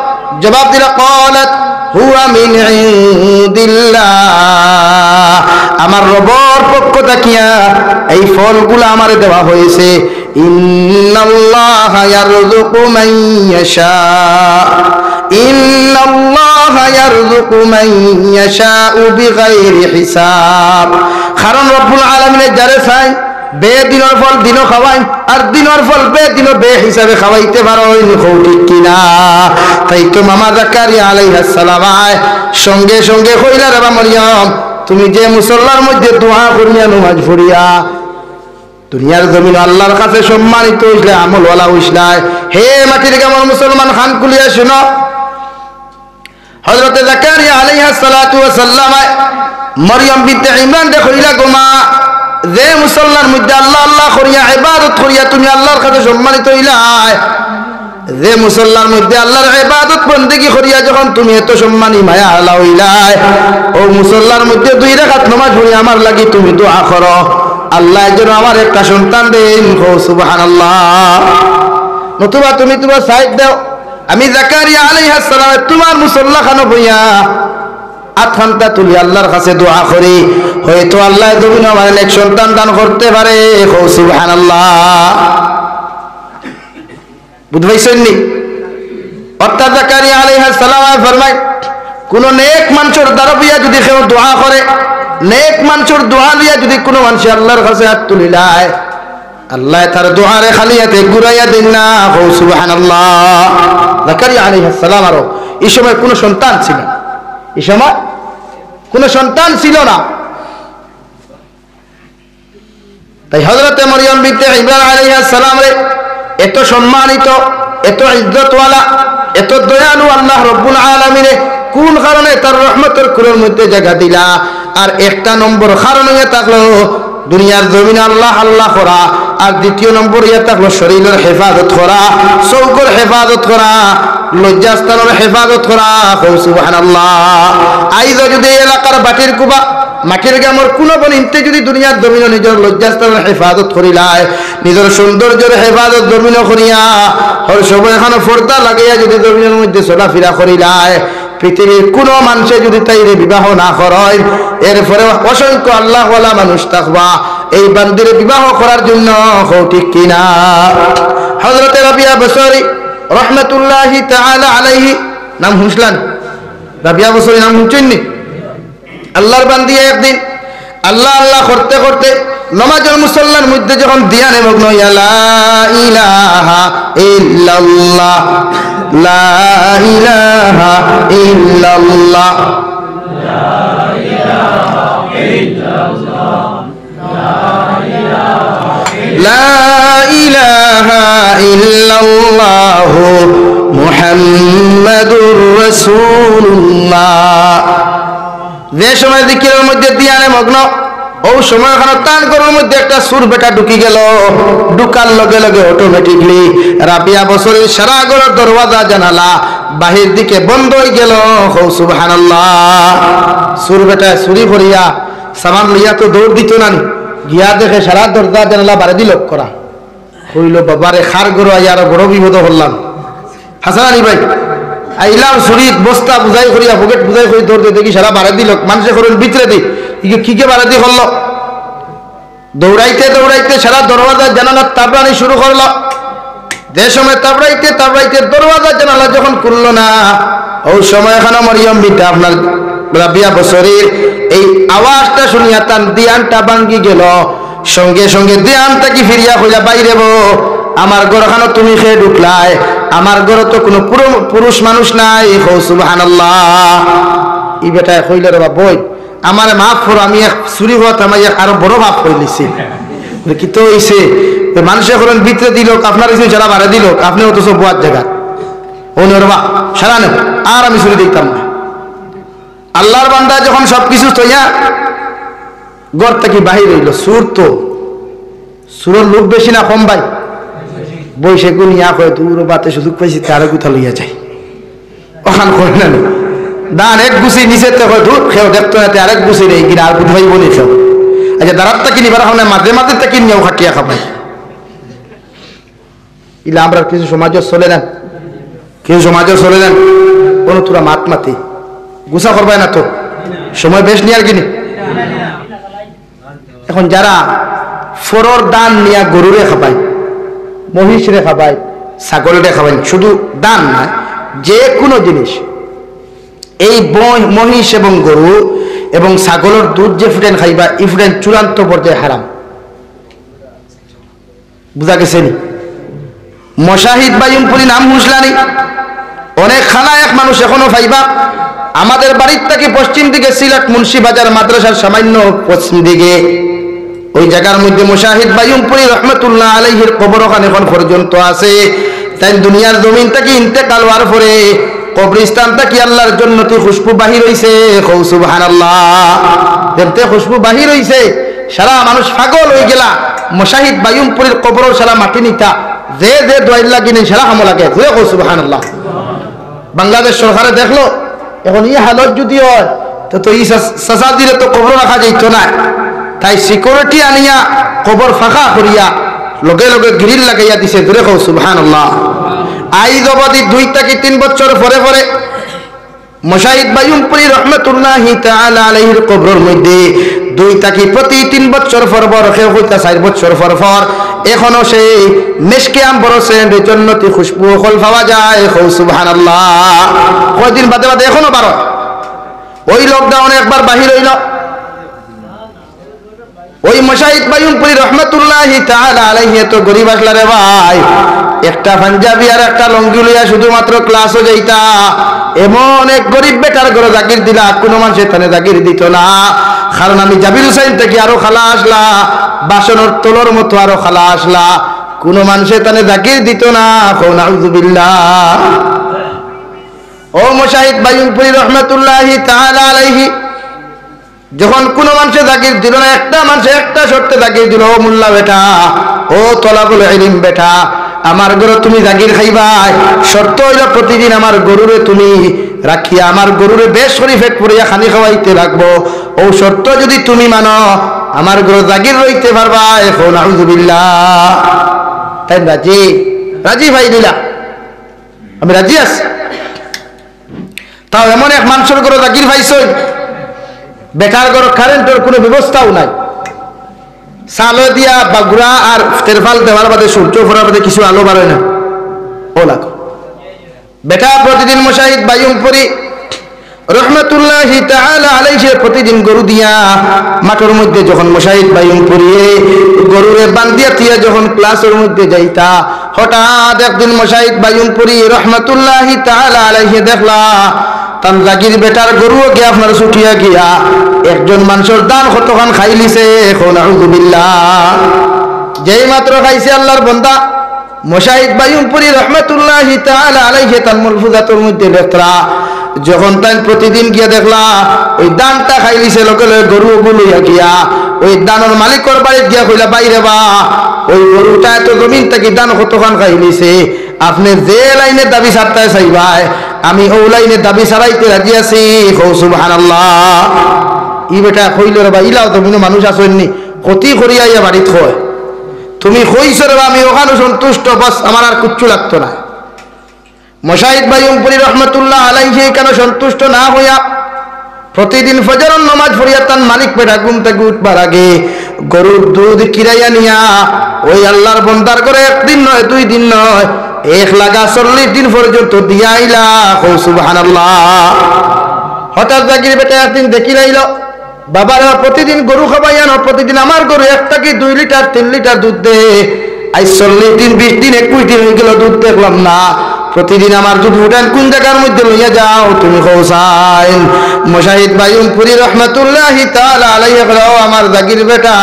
জবাব দিলা, ক্বালাত হুয়া মিন ইনদিল্লাহ, আমার রবের পক্ষ থেকে এই ফলগুলো আমারে দেওয়া হয়েছে। ইন্নাল্লাহা ইয়ারযুকু মান ইয়াশা, ইন্নাল্লাহা ইয়ারযুকু মান ইয়াশাউ বিগাইরি হিসাব। কারণ রব্বুল আলামিন যারে চাই বেদিনের ফল দিনও খাওয়াই, আর দিনের ফল বেদিনও বে হিসাবে খাওয়াইতে পারো। ঠিক কিনা? তাই তো মামা যাকারিয়া আলাইহিস সালাম সঙ্গে সঙ্গে কইলা, রে মরিয়ম, তুমি যে মুসল্লার মধ্যে দোয়া করিয়া নামাজ পড়িয়া দুনিয়ার জমিন আল্লাহর কাছে সম্মানিত হইসলে, আমলওয়ালা হইসলাই, হে মাটির কেমন মুসলমান খান কুলিয়া শুনো। হযরতে যাকারিয়া আলাইহিস সালাতু ওয়া সাল্লাম মরিয়ম বিনতে ইমরান দে কইলা, গো মা, যে মুসল্লার মধ্যে আল্লাহ আল্লাহ করিয়া ইবাদত করিয়া তুমি আল্লাহর কাছে সম্মানিত হইলাই, যে মুসল্লার মধ্যে আল্লাহর ইবাদত বন্দেগী করিয়া যখন তুমি এত সম্মানী মায়া আল্লাহ হইলাই, ও মুসল্লার মধ্যে 2 রাকাত নামাজ পড়ি আমার লাগি তুমি দোয়া করো, আল্লাহ যেন আমার একটা সন্তান দেন। সুবহানাল্লাহ। নতুবা তুমি তোমার সাইড দাও, আমি যাকারিয়া আলাইহিস সালাম তোমার মুসল্লা খানো বইয়া আখানটা তুলি আল্লাহর কাছে দোয়া করি, হয়তো আল্লাহ তুমি আমার এক সন্তান দান করতে পারে। সুবহানাল্লাহ। বুঝবাইছেন নি? অর্থাৎ যাকারিয়া আলাইহিস সালাম ফরমায়, কোন নেক মানুষের দ্বারা বইয়া যদি কেউ দোয়া করে, নেক মানুষের দোয়া লিয়া যদি কোনো মানুষ আল্লাহর কাছে হাত তুলিলায়, আল্লাহ তার দোয়ারে খালিয়াতে ঘুরাইয়া দেন না। সুবহানাল্লাহ। যাকারিয়া আলাইহিস সালাম আরো এই সময় কোনো সন্তান ছিল না, এই সময় কোনো সন্তান ছিল না। তাই হযরতে মরিয়ম বিনতে ইমরান আলাইহিস সালাম রে এত সম্মানিত, এত ইজ্জতওয়ালা, এত দয়ালু আল্লাহ রব্বুল আলামিন কোন কারণে তার রহমতের কুলের মধ্যে জায়গা দিলা? আর একটা নম্বর কারণ হয়ে থাকলো দুনিয়ার জমিনে আল্লাহ আল্লাহ করা, আর দ্বিতীয় নম্বর হয়ে থাকলো শরীরের হেফাজত করা, চৌকর হেফাজত করা, লজ্জাস্থানের হেফাজত করা। সুবহানাল্লাহ। আইজ যদি এলাকার বাটির কুবা মাটির গ্রামের কোনো বনিতে যদি দুনিয়ার জমিনে নিজের লজ্জাস্থানের হেফাজত করিলায়, নিজের সৌন্দর্যের হেফাজত জমিন করিয়া হর সময় এখানে পর্দা লাগাইয়া যদি জমিনের মধ্যে চলাফেরা করিলায়, পৃথিবীর কোনো মানুষে যদি তাইরে বিবাহ না করেন, এরপরে অসংখ্য আল্লাহওয়ালা মানুষ থাকবা এই বান্দিরে বিবাহ করার জন্য। ঠিক কিনা? হযরতে রাবিয়া বসরি রহমাতুল্লাহি তাআলা আলাইহি নাম শুনলেন? রাবিয়া বসরি নাম শুনছেননি? আল্লাহর বান্দি একদিন আল্লাহ আল্লাহ করতে করতে নামাজের মুসল্লার মধ্যে যখন ধ্যানে মগ্ন হইয়া লা ইলাহা ইল্লাল্লাহ, লা ইলাহা ইল্লাল্লাহ লা ইলাহা ইল্লাল্লাহু মুহাম্মাদুর রাসূলুল্লাহ। যে সময় জিকিরের মধ্যে ধ্যানে মগ্ন, ওই সময় ওখানে টান করার মধ্যে একটা সুর বেটা ঢুকি গেল। ঢুকার লগে লগে অটোমেটিকলি রাবিয়া বছরের সারা ঘরের দরওয়াজা জানালা বাহির দিকে বন্ধ হয়ে গেল। সুবহানাল্লাহ। সুর বেটা চুরি ভরিয়া সামান লইয়া তো দৌড় দিত না, গিয়া দেখে সারা দরজা জানালা বাড়ি দিল করা হইল। বাবারে খার গরু আই আরো বড় বিপদ হলাম। হাসান আলী ভাই আইলাম শরীর বস্তা বুঝাই করিয়া পকেট বুঝাই করি দৌড় দিয়ে দেখি সারা বাড়ি দিল। মানুষে করুন ভিতরে দি কিকে বাড়ি দিয়ে করলো। দৌড়াইতে দৌড়াইতে সারা দরওয়াজা জানালা তাবড়ানি শুরু করলো। যে সময় তাবড়াইতে তাবড়াইতে দরওয়াজা জানালা যখন খুললো না, ওই সময় এখানে মরিয়ম বিটা আপনার রাবিয়া বছরের এই আওয়াজটা শুনিয়া তার দিয়ানটা ভাঙ্গি গেল। সঙ্গে সঙ্গে দিয়ানটা কি ফিরিয়া হইয়া বাইরে বো, আমার ঘরখানো তুমি খেয়ে ঢুকলাই, আমার ঘরে তো কোনো পুরুষ মানুষ নাই। সুবহানাল্লাহ। ই বেটা কইলে রে বই আমার মাফ করো, আমি এক চুরি হওয়া আমার আরো বড় মাফ করে লিছি। কি তো হইছে মানুষের করেন ভিতরে দিল, আপনার সারা বাড়া দিল, আপনি অথচ বোয়ার জায়গা ও নেবা সারা নেব, আর আমি চুরি দেখতাম না। আল্লাহর বান্দা যখন সবকিছু তৈয়া ঘর থেকে বাহির হইল, সুর তো সুরের লোক বেশি না কম ভাই? বৈশে গুনিয়া কয়ে দূর বাতে সুযোগ পাইছি তারে কোথা লইয়া যাই ওখান করে না দান এক গুছি নিচে দূর খেও দেখতো না আরেক গুছি নেই কিনা আর কোথায় বলি খেও। আচ্ছা দাঁড়াতটা কিনি বার না মাঝে মাঝে তা কিনিও খাটিয়া খাবাই। ইলা আমরা কিছু সমাজও চলে না, কিছু সমাজও চলে না, কোনো তোরা মাত মাতি গুছা করবাই না তো সময় বেশ নিয়ে আর কিনি। এখন যারা ফরর দান নিয়া গরুরে খাবাই, মহিষরে খাবাই, ছাগলরে খাবাই, শুধু দান না যে কোনো জিনিস, এই মহিষ এবং গরু এবং ছাগলের দুধ যে ফুটেন খাইবা ই ফুটেন চূড়ান্ত পর্যায়ে হারাম। বুঝা গেছে নি? মশাহিদ বাইমপুরি নাম হুসলানি অনেক খানা এক মানুষ এখনো পাইবা। আমাদের বাড়ির থেকে পশ্চিম দিকে সিলেট মুন্সিবাজার মাদ্রাসার সামান্য পশ্চিম দিকে ওই জায়গার মধ্যে মুশাহিদ বাইমপুরি রহমতুল্লাহ আলাইহির কবর ওখানে এখন পর্যন্ত আছে। তাই দুনিয়ার জমিন থেকে ইন্তেকাল হওয়ার পরে কবরস্থানটা কি আল্লাহর জন্নতি খুশবু বাহির হইছে। সুবহানাল্লাহ। দেখতে খুশবু বাহির হইছে, সারা মানুষ পাগল হয়ে গেলা। মুশাহিদ বাইমপুরির কবর সারা মাটি নিতা যে যে দোয়াইল লাগিনি সারা হামো লাগে। সুবহানাল্লাহ। বাংলাদেশ সরকারে দেখলো এখন ই হালত যদি হয় তো ই সাসাদিরে তো কবর রাখা যাইতো না, তাই সিকিউরিটি আনিয়া কবর ফাঁকা করিয়া লগে লগে গ্রিল লাগাইয়া দিছে। ধরে কও সুবহানাল্লাহ। আইজ অবধি 2 থেকে 3 বছর পরে পরে মুশাহিদ বাইমপুরি রহমতুল্লাহি তাআলা আলাইহির কবরের মধ্যে 2 থেকে প্রতি 3 বছর পর পর কেউ হইতা 4 বছর পর পর এখনো সেই মেশকে আম্বরসের জন্নতি খুশবু ফল পাওয়া যায়। সুবহানাল্লাহ। কয়দিন বাদে বাদে এখনো বারো। ওই লকডাউনে একবার বাহির হইল, ওই মুশাহিদ বাইমপুরি রহমতুল্লাহি তাআলা আলাইহি তো গরিব আসলা রে ভাই, একটা পাঞ্জাবি আর একটা লঙ্গি লইয়া শুধুমাত্র ক্লাসও যাইতা। এমন এক গরিব বেটার ঘরে জাগির দিলা, কোনো মানুষের থানে জাগির দিত না। কারণ আমি জাবির হুসাইন থেকে আরো খালা আসলা, বাসনের তোলর মতো আরো খালা আসলা, কোনো মানুষের থানে জাগির দিত না। নাউযুবিল্লাহ। ও মুশাহিদ বাইমপুরি রহমতুল্লাহি তাআলা আলাইহি যখন কোন মানুষের জাগির দিল না, একটা মানুষের একটা শর্তে জাগির দিল, ও মোল্লা বেটা, ও তলাবুল ইলম বেটা, আমার গরু তুমি জাগির খাইবাই, শর্ত হইল প্রতিদিন আমার গরুরে তুমি রাখিয়া আমার গরুরে বেশ শরীফেট পড়িয়া খানি খাওয়াইতে রাখবো। ও শর্ত যদি তুমি মানো আমার গরু জাগির রইতে পারবা। এখন নাউযুবিল্লাহ। তাই রাজি রাজি ভাই দিলা, আমি রাজি আছি। তাও এমন এক মানুষের গরু জাগির ভাইছই, বেটার ঘর কারেন্টের কোনো ব্যবস্থাও নাই, সালো দিয়া বাগুড়া আর তেরফাল দেওয়ার বাদে সূর্য ফোরার বাদে কিছু আলো বাড়ে না। ও লাগো বেটা প্রতিদিন মুশাহিদ বাইমপুরি রহমতুল্লাহি তাআলা আলাইহি প্রতিদিন গরু দিয়া মাঠের মধ্যে যখন মুশাহিদ বাইমপুরি গরুরে বান্ধিয়া দিয়া যখন ক্লাসের মধ্যে যাইতা, হঠাৎ একদিন মুশাহিদ বাইমপুরি রহমতুল্লাহি তাআলা আলাইহি দেখলা তান জাগির বেটার গরুও গিয়া আপনার ছুটিয়া গিয়া একজন মানুষের দান কতখান খাই লিছে এখন আউযুবিল্লাহ যেই মাত্র খাইছে আল্লাহর বান্দা মুশাহিদ বায়ুমপুরি রহমাতুল্লাহি তাআলা আলাইহি তার মুলফুজাতুর মধ্যে লেখরা যখন তাই প্রতিদিন গিয়া দেখলা ওই দানটা খাই লিছে লোকে গরুগুলো গিয়া ওই দানের মালিকর বাড়িতে গিয়া কইলা বাইরে বা ওই গরুটা এত জমিন থেকে দান কতখান খাই লিছে আপনি যে লাইনে দাবি ছাড়তে চাইবাই আমি ও লাইনে দাবি ছাড়াইতে রাজি আছি সুবহানাল্লাহ ই বেটা কইল রে বা ইলাও জমিনে মানুষ আসেননি ক্ষতি করিয়া বাড়িতে হয় তুমি কইছো রে আমি ওখানে সন্তুষ্ট বাস আমার আর কিচ্ছু লাগতো না মুশাহিদ বায়ুমপুরি রহমাতুল্লাহ আলাইহি কেন সন্তুষ্ট না হইয়া প্রতিদিন ফজরের নামাজ পড়িয়া তার মালিক বেটা ঘুম থেকে উঠবার আগে গরুর দুধ কিরাইয়া নিয়া ওই আল্লাহর বান্দার করে একদিন নয় দুই দিন নয় 1,40,000 দিন পর্যন্ত দিয়া আইলা সুবহানাল্লাহ হঠাৎ জাগির বেটা একদিন দেখি লাইল বাবারা প্রতিদিন গরু খাবাইয়া না প্রতিদিন আমার গরু 1 থেকে 2 লিটার 3 লিটার দুধ দে আই 40 দিন 20 দিন 21 দিন হয়ে গেল দুধ দেখলাম না প্রতিদিন আমার দুধ উঠান কোন জায়গার মধ্যে লইয়া যাও তুমি কৌসাইন মুশাহিদ বায়ুমপুরি রহমাতুল্লাহি তাআলা আলাইহি আমার জাগির বেটা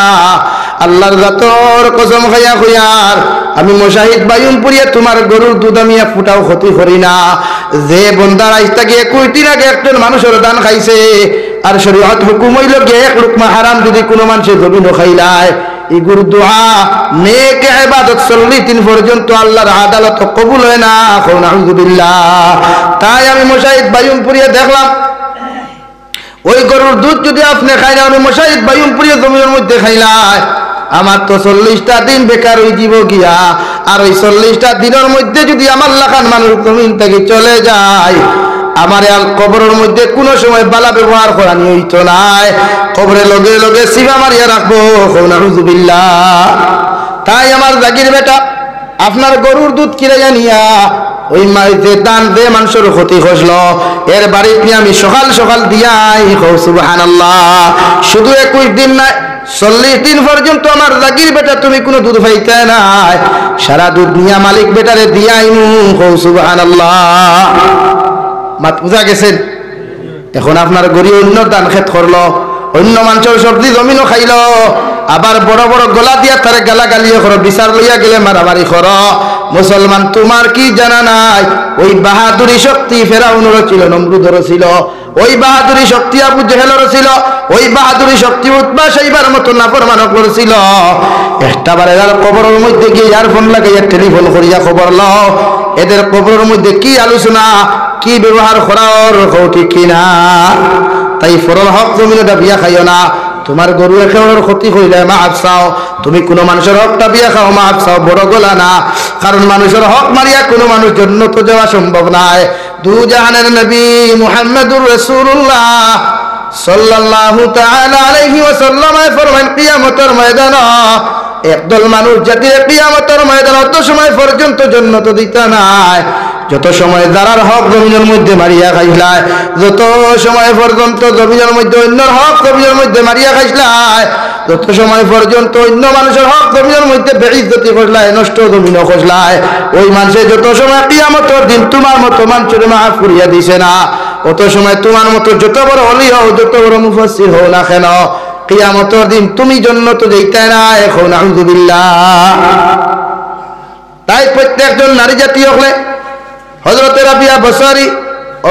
আল্লাহর জাতর কসম খাইয়া কইয়ার আমি মুশাহিদ বায়ুমপুরিয়া তোমার গরুর দুধ আমি এক ফুটাও ক্ষতি করি না যে বন্দার আইস্তা গিয়ে 21 দিন আগে একজন মানুষের দান খাইছে আর শরীয়ত হুকুম হইল গিয়ে 1 লুকমা হারাম যদি কোনো মানুষের জমিনও খাইলায় এই গুরু দোয়া নেক ইবাদত 40 দিন পর্যন্ত আল্লাহর আদালত কবুল হয় না আউযুবিল্লাহ তাই আমি মুশাহিদ বায়ুমপুরিয়া দেখলাম ওই গরুর দুধ যদি আপনি খাইলা আমি মুশাহিদ বায়ুমপুরিয়া জমিনের মধ্যে খাইলাই আমার তো 40টা দিন বেকার হয়ে যাব গিয়া আর ওই 40টা দিনের মধ্যে যদি আমার লাখান মানুষ জমিন থেকে চলে যায় আমার আল কবরের মধ্যে কোনো সময় বালা ব্যবহার করা হইতো না কবরে লগে লগে সিবা মারিয়া রাখবো আউযুবিল্লাহ তাই আমার জাগির বেটা আপনার গরুর দুধ কিরাইয়া নিয়া ওই মাইতে দান দে মানুষের ক্ষতি হসলো এর বাড়িতে নিয়ে আমি সকাল সকাল দিয়াই সুবহানাল্লাহ শুধু 21 দিন না 40 দিন পর্যন্ত আমার জাগির বেটা তুমি কোনো দুধ পাইতে নাই সারা দুধ নিয়া মালিক বেটারে দিয়াইনু সুবহানাল্লাহ মাত বুঝা গেছেন এখন আপনার গরি অন্য দান খেত করলো অন্য মানুষের সবজি জমিনও খাইলো আবার বড় বড় গলা দিয়া তারে গালাগালিও করো বিচার লইয়া গেলে মারামারি করো মুসলমান তোমার কি জানা নাই ওই বাহাদুরি শক্তি ফেরাউনের ছিল নমরুদের ছিল ওই বাহাদুরি শক্তি আবু জেহেলের ছিল ওই বাহাদুরি শক্তি উতবা সেইবার মতো নাফরমান করেছিল একটা বারে আর কবরের মধ্যে গিয়ে ইয়ারফোন লাগাইয়া টেলিফোন করিয়া খবর লও এদের কবরের মধ্যে কি আলোচনা কি ব্যবহার করার ঠিক কিনা তাই ফরল হক জমিনটা বিয়া খাইও না তোমার গরু একেবারে ক্ষতি হইলে মাফ চাও তুমি কোনো মানুষের হকটা বিয়া খাও মাফ চাও বড় গলা না কারণ মানুষের হক মারিয়া কোনো মানুষ জান্নাত যাওয়া সম্ভব নয় দু জাহানের নবী মুহাম্মদুর রাসূলুল্লাহ সাল্লাল্লাহু তাআলা আলাইহি ওয়াসাল্লাম ফরমান কিয়ামতের ময়দানে একদল মানুষ জাতির কিয়ামতের ময়দানে অত সময় পর্যন্ত জান্নাত দিতে নাই যত সময় যারার হক জমিনের মধ্যে মারিয়া খাইলায় যত সময় পর্যন্ত জমিনের মধ্যে অন্যর হক জমিনের মধ্যে মারিয়া খাইলায় যত সময় পর্যন্ত অন্য মানুষের হক জমিনের মধ্যে বেইজ্জতি করলায় নষ্ট জমিন করলায় ওই মানুষের যত সময় কিয়ামতের দিন তোমার মতো মানুষের মাফ করিয়া দিছে না অত সময় তোমার মতো যত বড় ওলি হও যত বড় মুফাসসির হও না কেন কিয়ামতের দিন তুমি জান্নাতে যাইতে না এখন আউযুবিল্লাহ তাই প্রত্যেকজন নারী জাতি হলে হযরত রাবিয়া বসরি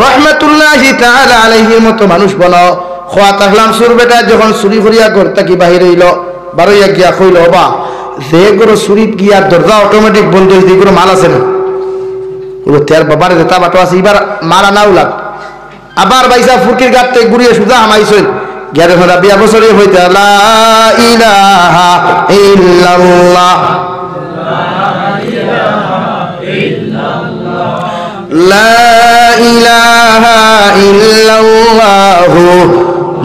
রাহমাতুল্লাহি তাআলা আলাইহির মতো মানুষ বলো খোয়া তাহলাম সুর বেটা যখন চুরি করিয়া ঘর থেকে বাহির হইল বারইয়া গিয়া কইল বাবা যে গরো চুরিত গিয়া দরজা অটোমেটিক বন্ধ হইছে গরো মাল আছে না বলে তার বাবার যেটা বাটো আছে এবার মারা নাও লাগ আবার বাইসা ফুকির গাত থেকে ঘুরিয়ে সুজা আমাইছেন গিয়া দেখো রাবিয়া বসরি হইতে লা ইলাহা ইল্লাল্লাহ লা ইলাহা ইল্লাল্লাহু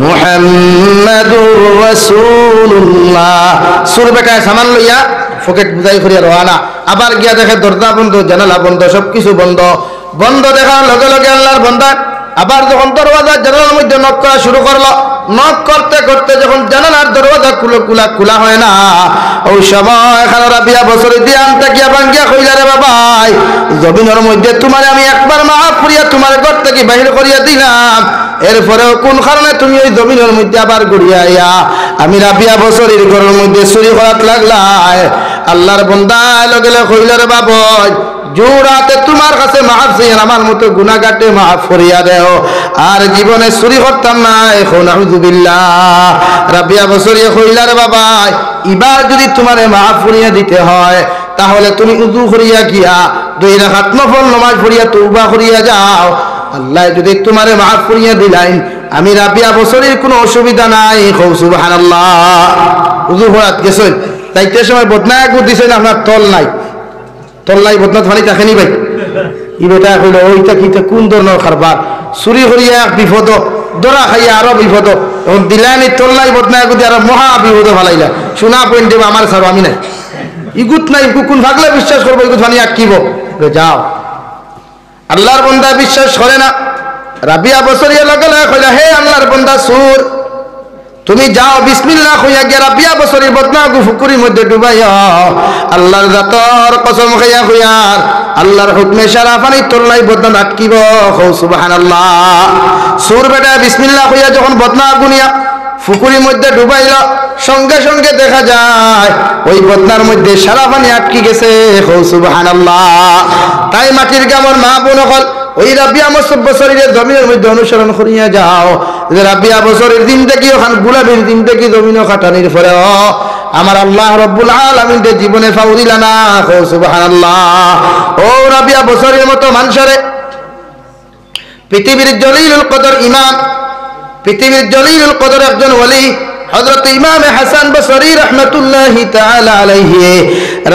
মুহাম্মাদুর রাসূলুল্লাহ সুর বেটা সামান লইয়া পকেট বুঝাই করিয়া রওনা আবার গিয়া দেখে দরজা বন্ধ জানালা বন্ধ সবকিছু বন্ধ বন্ধ দেখার লগে লগে আল্লাহর বান্দা আবার যখন দরওয়াজা জানালার মধ্যে নক করা শুরু করলো, নক করতে করতে যখন জানালার দরওয়াজা খোলা হয় না, ওই সময় এখানে রাবিয়া বছরে দিয়ে আনতে গিয়া ভাঙ্গিয়া কইলা, রে বাবাই, জমিনের মধ্যে তোমার আমি একবার মাফ করিয়া তোমার ঘর থেকে বাহির করিয়া দিলাম, এরপরেও কোন কারণে তুমি ওই জমিনের মধ্যে আবার ঘুরিয়া আইয়া আমি রাবিয়া বছরের ঘরের মধ্যে চুরি করাত লাগলাই? আল্লাহর বান্দা লগে লগে কইলা, রে বাবাই, জোড়াতে তোমার কাছে মাফ চাইয়া আমার মতো গুনাহগারকে মাফ করিয়া দেও, আর জীবনে চুরি করতাম না। এখন আউযুবিল্লাহ। রাবিয়া বছরিয়া কইলা, রে বাবা, এবার যদি তোমারে মাফ করিয়া দিতে হয় তাহলে তুমি উযু করিয়া গিয়া 2 রাকাত নফল নামাজ পড়িয়া তওবা করিয়া যাও। আল্লাহ যদি তোমারে মাফ করিয়া দিলেন, আমি রাবিয়া বছরের কোনো অসুবিধা নাই। কও সুবহানাল্লাহ। উযু করাত গেছেন, তাইতে সময় বদনায় গু দিছেন, আপনার তল নাই বদনাত ফানি থাকেনি ভাই। ই বেটা কইল, ওইটা কিটা কোন ধরনের কারবার? চুরি করিয়া এক বিপদ, দরা খাইয়া আরো বিপদ, এখন দিলানি তল্লাই বদনায় গুদি আরো মহা বিপদ ফালাইলা। শোনা পয়েন্ট দেব আমার ছাড়ো, আমি নাই ইগুত নাই, কোন ভাগলে বিশ্বাস করবো? ইগুত ফানি আঁকিব যাও। আল্লাহর বন্দা বিশ্বাস করে না। রাবিয়া বছরিয়া লগে লগে কইলা, হে আল্লাহর বন্দা সুর, তুমি যাও বিসমিল্লাহ কইয়া গিয়া রাবিয়া বছরের বদনাগু ফুকুরির মধ্যে ডুবাইয়া আল্লাহর জাতর কসম খাইয়া কইয়ার আল্লাহর হুকমে সারা পানি তোলাই বদনা আটকিব। কও সুবহানাল্লাহ। সুর বেটা বিসমিল্লাহ কইয়া যখন বদনাগু নিয়া ফুকুরির মধ্যে ডুবাইল, সঙ্গে সঙ্গে দেখা যায় ওই বদনার মধ্যে সারা পানি আটকি গেছে। কও সুবহানাল্লাহ। তাই মাটির গামর মা বোন হল ওই রাবিয়া বছরের জমিনের মধ্যে অনুসরণ করিয়া যাও। যে রাবিয়া বছরের দিন থেকে ওখান গুলাবির দিন থেকে জমিন খাটানির পরে আমার আল্লাহ রব্বুল আলামিন জীবনে ফাউরিলা না। কও সুবহানাল্লাহ। ও রাবিয়া বছরের মতো মানুষরে পৃথিবীর জলিলুল কদর ইমাম, পৃথিবীর জলিলুল কদর একজন ওলি হযরত ইমাম হাসান বসরি রাহমাতুল্লাহি তাআলা আলাইহি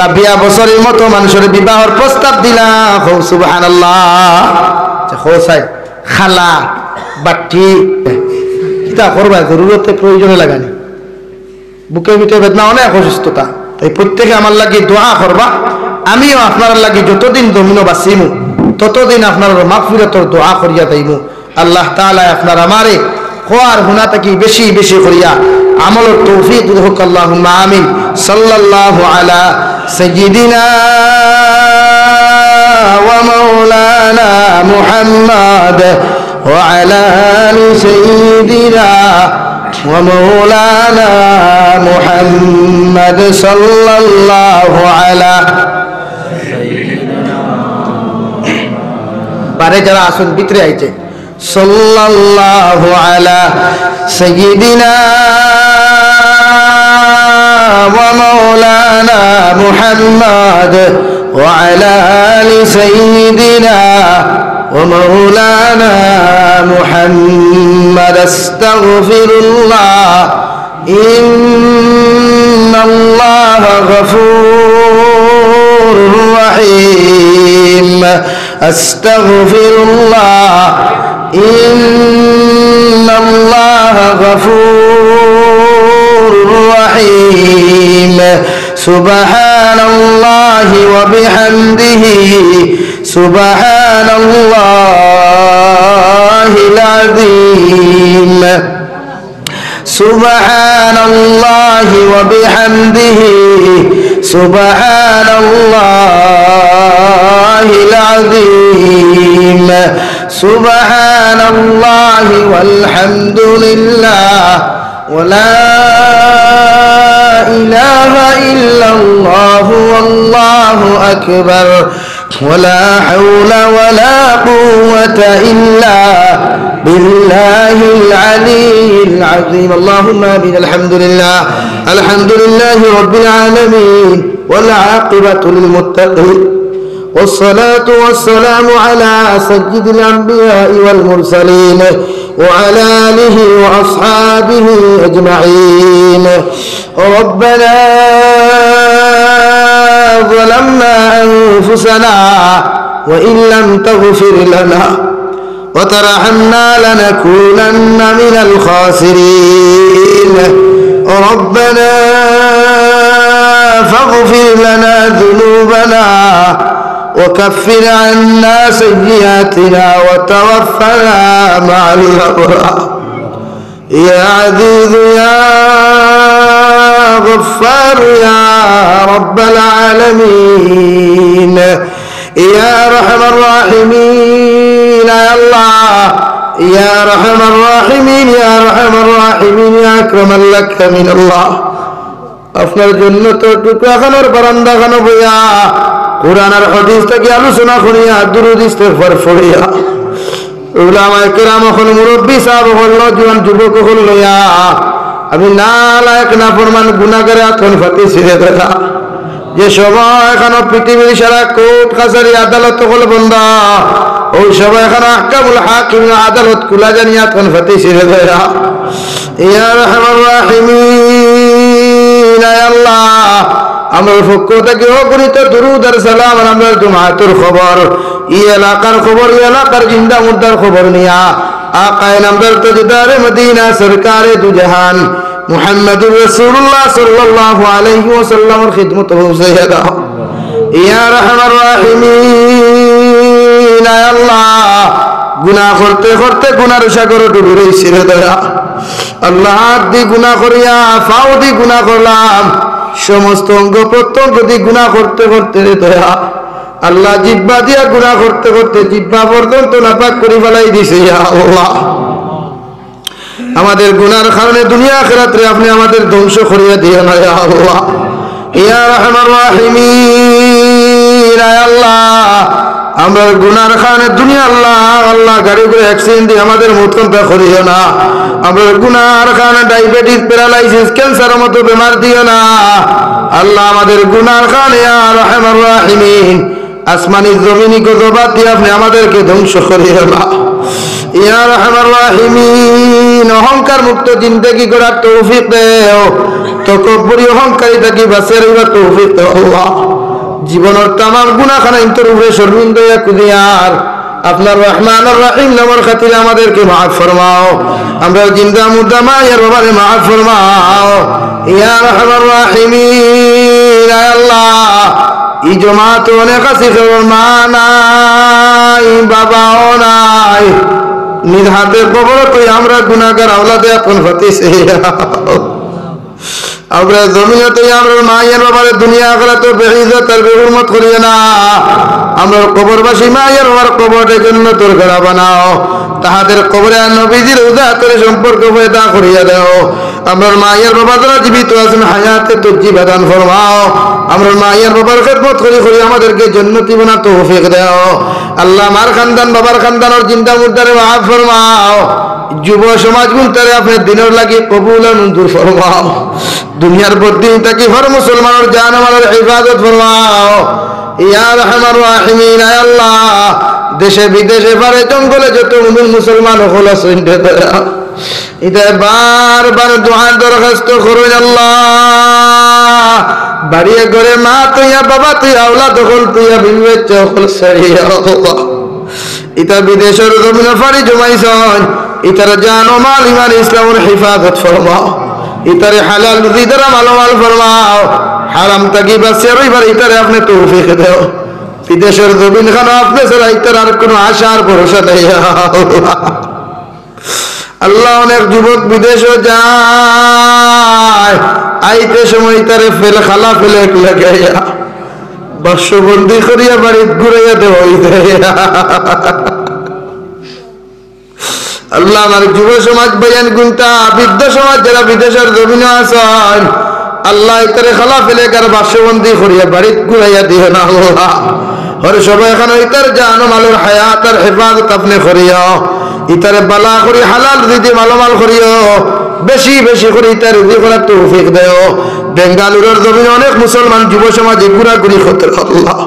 রাবিয়া বছরের মতো মানুষের বিবাহের প্রস্তাব দিলা। কও সুবহানাল্লাহ। হোসাই খালা বাটি কিতা করবা, জরুরতে প্রয়োজনে লাগানি, বুকের ভিতরে বেদনা, অনেক অসুস্থতা, তাই প্রত্যেকে আমার লাগি দোয়া করবা। আমিও আপনার লাগি যতদিন জমিন বাঁচিমু ততদিন আপনার মাগফিরাতের দোয়া করিয়া যাইমু। আল্লাহ তাআলা আপনার আমারে খোয়ার হুনা থেকে বেশি বেশি করিয়া আমলের তৌফিক দিহুক। আল্লাহুম্মা আমিন। সাল্লাল্লাহু আলা সাইয়্যিদিনা ওয়া মাওলানা মুহাম্মদ ওয়া আলা আলি সাইয়্যিদিনা ওয়া মাওলানা মুহাম্মদ সাল্লাল্লাহু আলা সাইয়্যিদিনা। পারে যারা আসুন ভিতরে আইছে, সাল্লাল্লাহু আলা সাইয়্যিদিনা ওয়া মাওলানা মুহাম্মদ ওয়া আলা আলি সাইয়্যিদিনা ওয়া মাওলানা মুহাম্মদ। আস্তাগফিরুল্লাহ ইন্নাল্লাহা গফুরুর রহিম। আস্তাগফিরুল্লাহ ইন্নাল্লাহা গফুরুর রহিম। সুবহানাল্লাহি ওয়া বিহামদিহি সুবহানাল্লাহিল আযীম। সুবহানাল্লাহি ওয়া বিহামদিহি সুবহানাল্লাহিল আযীম। সুবহানাল্লাহি ওয়াল হামদুলিল্লাহ ওয়া লা ইলাহা ইল্লাল্লাহু ওয়াল্লাহু আকবার ওয়া লা হাওলা ওয়া লা কুওয়াতা ইল্লা বিল্লাহিল আলিয়্যিল আযীম। আল্লাহুম্মা আমিন। আলহামদুলিল্লাহ, আলহামদুলিল্লাহি রাব্বিল আলামিন ওয়াল আকিবাতু লিল মুত্তাকিন والصلاة والسلام على سيد الأنبياء والمرسلين وعلى آله وأصحابه أجمعين. ربنا ظلمنا أنفسنا وإن لم تغفر لنا وترحمنا لنكونن من الخاسرين. ربنا فاغفر لنا ذنوبنا وكفر عنا سيئاتنا وتوفنا مع الأبرار يا عزيز يا غفار يا رب العالمين يا أرحم الراحمين يا الله يا أرحم الراحمين يا أرحم الراحمين يا أكرم لك من الله আপনার জন্য তো টুকরা খানোর বারান্দা খানো বইয়া কোরআন আর হাদিস থেকে আলোচনা করিয়া দুরূদ ইস্তিগফার পড়িয়া উলামায়ে কেরাম এখন মুরব্বি সাহেব হল জওয়ান যুবক হল লইয়া আমি নালায়েক নাফরমান গুনাহগার এখন ফাতে ছিড়ে দেখা যে সময় এখন পৃথিবীর সারা কোর্ট কাছারি আদালত হল বন্ধ ওই সময় এখন আহকামুল হাকিম আদালত কুলা জানিয়া এখন ফাতে ছিড়ে দেখা ইয়া আরহামার রাহিমিন ইয়া আল্লাহ আমার পক্ষ থেকে অগণিত দুরূদ আর সালাম আর আমার জুমাতুর খবর এই এলাকার খবর এই এলাকার জিন্দা মুর্দার খবর নিয়া আকায়ে নামদার তাজদারে মদিনা সরকারে দু জাহান মুহাম্মদুর রাসূলুল্লাহ সাল্লাল্লাহু আলাইহি ওয়াসাল্লামের খিদমত পৌঁছাইয়া দাও ইয়া আরহামার রাহিমিন ইয়া আল্লাহ গুনাহ করতে করতে গুনার সাগরে ডুবে রইছি রে দয়া আল্লাহ হাত দি গুনাহ করিয়া পাও দি গুনাহ করলাম সমস্ত অঙ্গ প্রত্যঙ্গ দিয়ে গুনাহ করতে করতে রে দয়া আল্লাহ জিহ্বা দিয়া গুনাহ করতে করতে জিহ্বা পর্যন্ত নাপাক করে ফেলাই দিছে ইয়া আল্লাহ আমাদের গুনার কারণে দুনিয়া আখিরাতে আপনি আমাদের ধ্বংস করিয়া দিও না ইয়া আল্লাহ ইয়া রাহমার রাহিমিন ইয়া আল্লাহ আমরা গুনার কারণে দুনিয়া আল্লাহ গাড়ি করে অ্যাক্সিডেন্ট দিয়ে আমাদের মৃত্যুটা করিও না আমরা গুনার কারণে ডায়াবেটিস প্যারালাইসিস ক্যান্সারের মতো বেমার দিও না আল্লাহ আমাদের গুনার কারণে ইয়া রাহমার রাহিমিন আসমানি জমিনি গজবাত দিয়ে আপনি আমাদেরকে ধ্বংস করিও না ইয়া রাহমার রাহিমিন অহংকার মুক্ত জিন্দেগি করার তৌফিক দাও তকব্বুরি অহংকারী থেকে বাঁচিয়ে রাখার তৌফিক দাও আল্লাহ জীবনের तमाम গুনাহ খানা ইন্তর উপরে শর্মিন্দা কুদিয়ার আপনার রহমান আর রহিম নামের খাতিরে আমাদেরকে maaf ফরমাও আমরা জিন্দা মুর্দা মায়ের বাবারে maaf ফরমাও ইয়া রাহমার রাহিমিন ইয়া আল্লাহ এই জামাত অনেক আছে মা নাই বাবাও নাই নিজ হাতে কবর তো আমরা গুনাহগার আওলাদে আপন হতেছে আমরা জমিনতে আমরা মায়ের বাবার দুনিয়া আখিরাত বেইজ্জত আর বেহুরমত করিও না আমরা কবরবাসী মায়ের বাবার কবরে জান্নাতুল ঘর বানাও তাহাদের কবরে নবীজির উযাতের সম্পর্ক পয়দা করিয়া দাও আমরা মায়ের বাবা যারা জীবিত আছেন হায়াতে তজ্জিবা দান ফরমাও আমরা মায়ের বাবার খিদমত করি আমাদেরকে জান্নাতি বানার তৌফিক দাও আল্লাহ মার খানদান বাবার খানদানের জিন্দা মুর্দারে maaf ফরমাও যুব সমাজ গুনতারে আপনি দিনের লাগি কবুল আর মঞ্জুর ফরমাও দুনিয়ার বদিন তাকি হর মুসলমানের জান মালের ইবাদত ফরমাও ইয়া রাহমার রাহিমিন ইয়া আল্লাহ দেশে বিদেশে পারে জঙ্গলে যত মুসলমান হল আছেন এটা বারবার দুআর দরখাস্ত করুন আল্লাহ বাড়িয়ে ঘরে মা তুইয়া বাবা তুই আওলাদ হল তুইয়া বিবে চখল সরিয়া আল্লাহ এটা বিদেশের জমিনে ফাড়ি জমাইছন ইতার জান ও মাল ইমান ইসলামের হিফাজত ফরমাও ইতারে হালাল রুজি দ্বারা মালামাল ফরমাও হারাম তাকি বাঁচিয়ে রইবার ইতারে আপনি তৌফিক দাও বিদেশের জমিন খানো আপনি ছাড়া ইতার আর কোনো আশা আর ভরসা নেই আল্লাহ অনেক যুবক বিদেশে যায় আইতে সময় তারে ফেলে খালা ফেলে লাগাইয়া বর্ষবন্দি করিয়া বাড়ি ঘুরাইয়া দেওয়া আল্লাহ আমার যুব সমাজ বয়ান গুনতা বৃদ্ধ সমাজ যারা বিদেশের জমিনে আছেন আল্লাহ ইতারে খালা ফেলে কার বাসবন্দি করিয়া বাড়ি ঘুরাইয়া দিও না আল্লাহ হর সবাই এখন ইতার জান মালের হায়াত আর হেফাজত আপনি করিয়া ইতারে বালা করি হালাল রুজি মালামাল করিও বেশি বেশি করে ইতার রুজি করার তৌফিক দেও বেঙ্গালুরুর জমিনে অনেক মুসলমান যুব সমাজে ঘুরাঘুরি করতে আল্লাহ